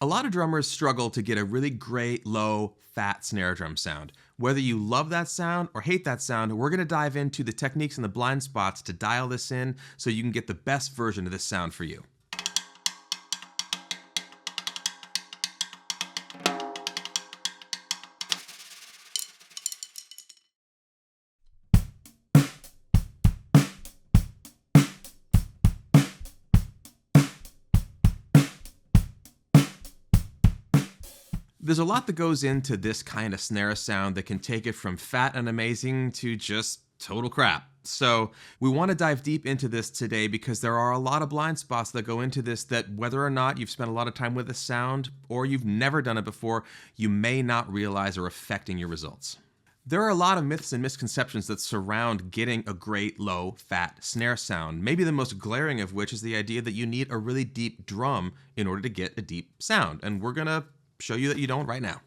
A lot of drummers struggle to get a really great, low, fat snare drum sound. Whether you love that sound or hate that sound, we're going to dive into the techniques and the blind spots to dial this in so you can get the best version of this sound for you. There's a lot that goes into this kind of snare sound that can take it from fat and amazing to just total crap. So we want to dive deep into this today because there are a lot of blind spots that go into this that whether or not you've spent a lot of time with the sound or you've never done it before, you may not realize are affecting your results. There are a lot of myths and misconceptions that surround getting a great low, fat snare sound, maybe the most glaring of which is the idea that you need a really deep drum in order to get a deep sound, and we're gonna show you that you don't right now.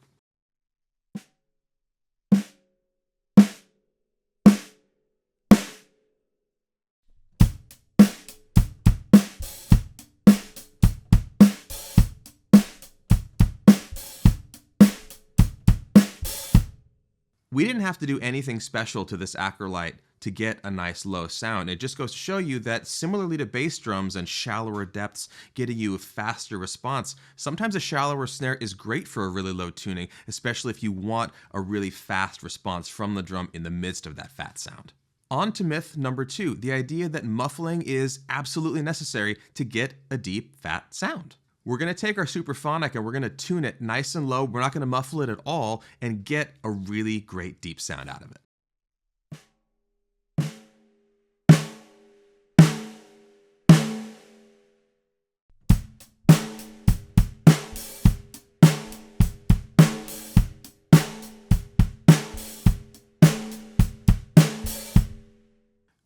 We didn't have to do anything special to this Acrolite to get a nice low sound. It just goes to show you that similarly to bass drums and shallower depths getting you a faster response, sometimes a shallower snare is great for a really low tuning, especially if you want a really fast response from the drum in the midst of that fat sound. On to myth number 2, the idea that muffling is absolutely necessary to get a deep, fat sound. We're going to take our Supraphonic and we're going to tune it nice and low. We're not going to muffle it at all and get a really great deep sound out of it.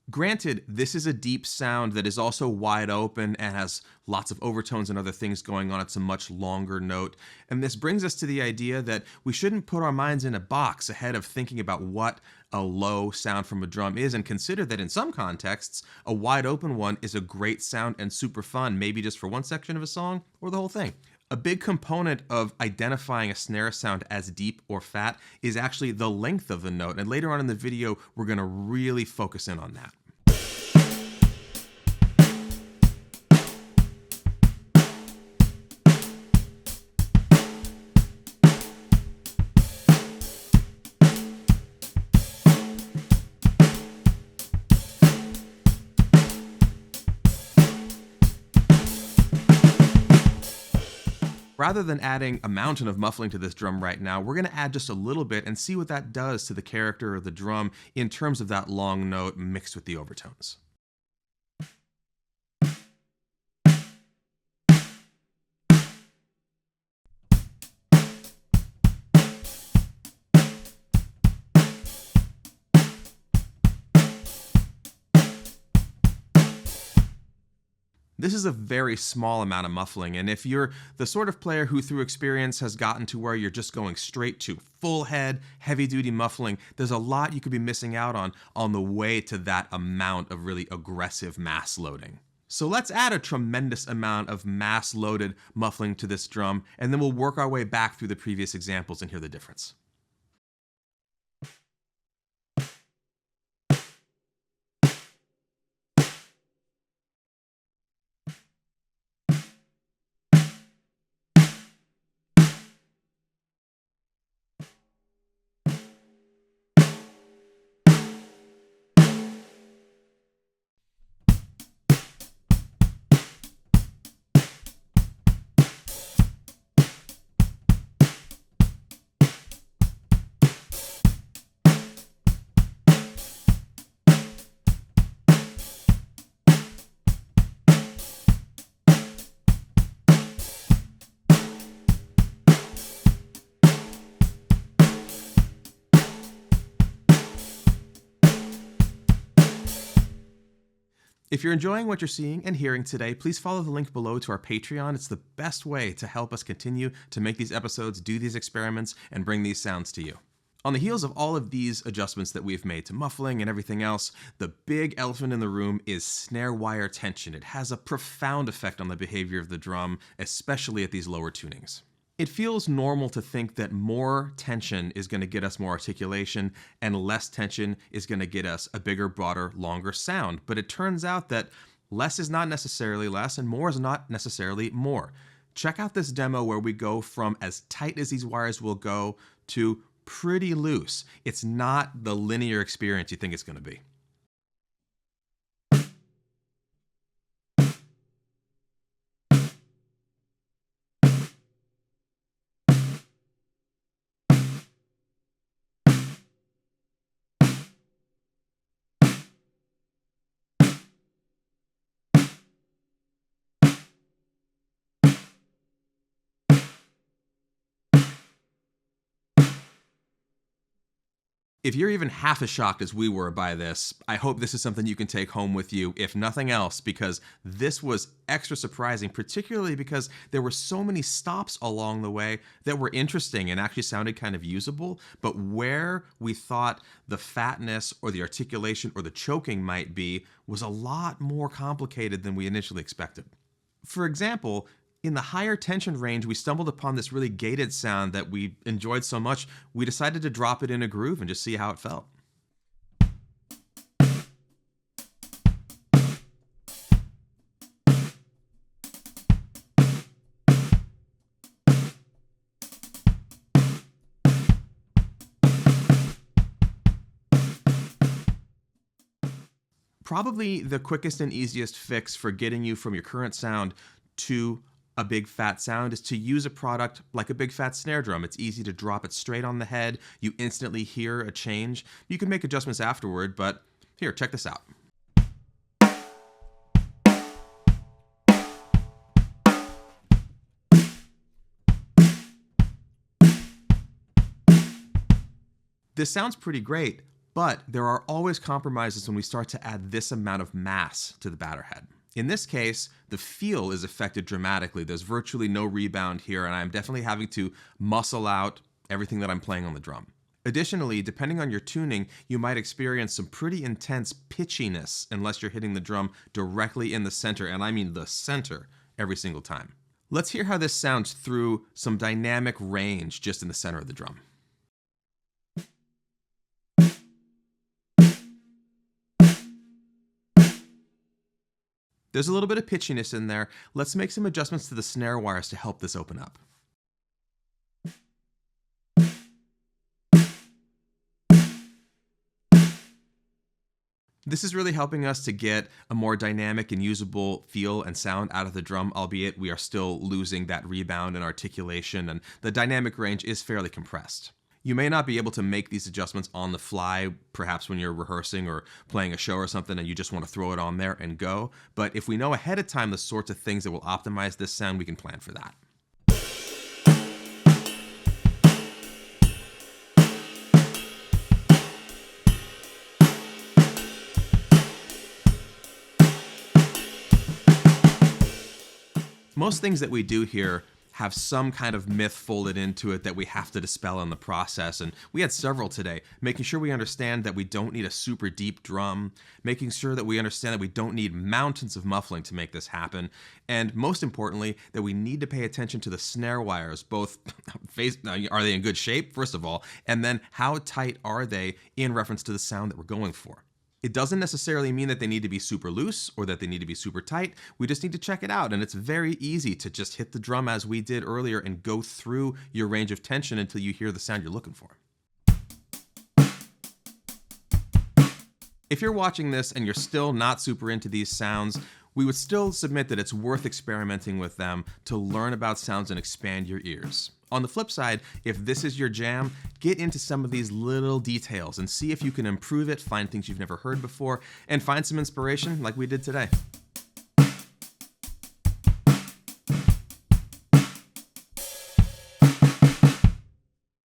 Granted, this is a deep sound that is also wide open and has lots of overtones and other things going on. It's a much longer note. And this brings us to the idea that we shouldn't put our minds in a box ahead of thinking about what a low sound from a drum is, and consider that in some contexts, a wide open one is a great sound and super fun, maybe just for one section of a song or the whole thing. A big component of identifying a snare sound as deep or fat is actually the length of the note. And later on in the video, we're going to really focus in on that. Rather than adding a mountain of muffling to this drum right now, we're going to add just a little bit and see what that does to the character of the drum in terms of that long note mixed with the overtones. This is a very small amount of muffling, and if you're the sort of player who through experience has gotten to where you're just going straight to full head, heavy-duty muffling, there's a lot you could be missing out on the way to that amount of really aggressive mass loading. So let's add a tremendous amount of mass-loaded muffling to this drum, and then we'll work our way back through the previous examples and hear the difference. If you're enjoying what you're seeing and hearing today, please follow the link below to our Patreon. It's the best way to help us continue to make these episodes, do these experiments, and bring these sounds to you. On the heels of all of these adjustments that we've made to muffling and everything else, the big elephant in the room is snare wire tension. It has a profound effect on the behavior of the drum, especially at these lower tunings. It feels normal to think that more tension is going to get us more articulation and less tension is going to get us a bigger, broader, longer sound. But it turns out that less is not necessarily less and more is not necessarily more. Check out this demo where we go from as tight as these wires will go to pretty loose. It's not the linear experience you think it's going to be. If you're even half as shocked as we were by this, I hope this is something you can take home with you, if nothing else, because this was extra surprising, particularly because there were so many stops along the way that were interesting and actually sounded kind of usable, but where we thought the fatness or the articulation or the choking might be was a lot more complicated than we initially expected. For example, in the higher tension range, we stumbled upon this really gated sound that we enjoyed so much, we decided to drop it in a groove and just see how it felt. Probably the quickest and easiest fix for getting you from your current sound to a big fat sound is to use a product like a big fat snare drum. It's easy to drop it straight on the head. You instantly hear a change. You can make adjustments afterward, but here, check this out. This sounds pretty great, but there are always compromises when we start to add this amount of mass to the batter head. In this case, the feel is affected dramatically. There's virtually no rebound here, and I'm definitely having to muscle out everything that I'm playing on the drum. Additionally, depending on your tuning, you might experience some pretty intense pitchiness unless you're hitting the drum directly in the center, and I mean the center, every single time. Let's hear how this sounds through some dynamic range just in the center of the drum. There's a little bit of pitchiness in there. Let's make some adjustments to the snare wires to help this open up. This is really helping us to get a more dynamic and usable feel and sound out of the drum, albeit we are still losing that rebound and articulation, and the dynamic range is fairly compressed. You may not be able to make these adjustments on the fly, perhaps when you're rehearsing or playing a show or something and you just want to throw it on there and go, but if we know ahead of time the sorts of things that will optimize this sound, we can plan for that. Most things that we do here have some kind of myth folded into it that we have to dispel in the process, and we had several today. Making sure we understand that we don't need a super deep drum, making sure that we understand that we don't need mountains of muffling to make this happen, and most importantly, that we need to pay attention to the snare wires, both are they in good shape, first of all, and then how tight are they in reference to the sound that we're going for. It doesn't necessarily mean that they need to be super loose or that they need to be super tight. We just need to check it out, and it's very easy to just hit the drum as we did earlier and go through your range of tension until you hear the sound you're looking for. If you're watching this and you're still not super into these sounds, we would still submit that it's worth experimenting with them to learn about sounds and expand your ears. On the flip side, if this is your jam, get into some of these little details and see if you can improve it, find things you've never heard before, and find some inspiration like we did today.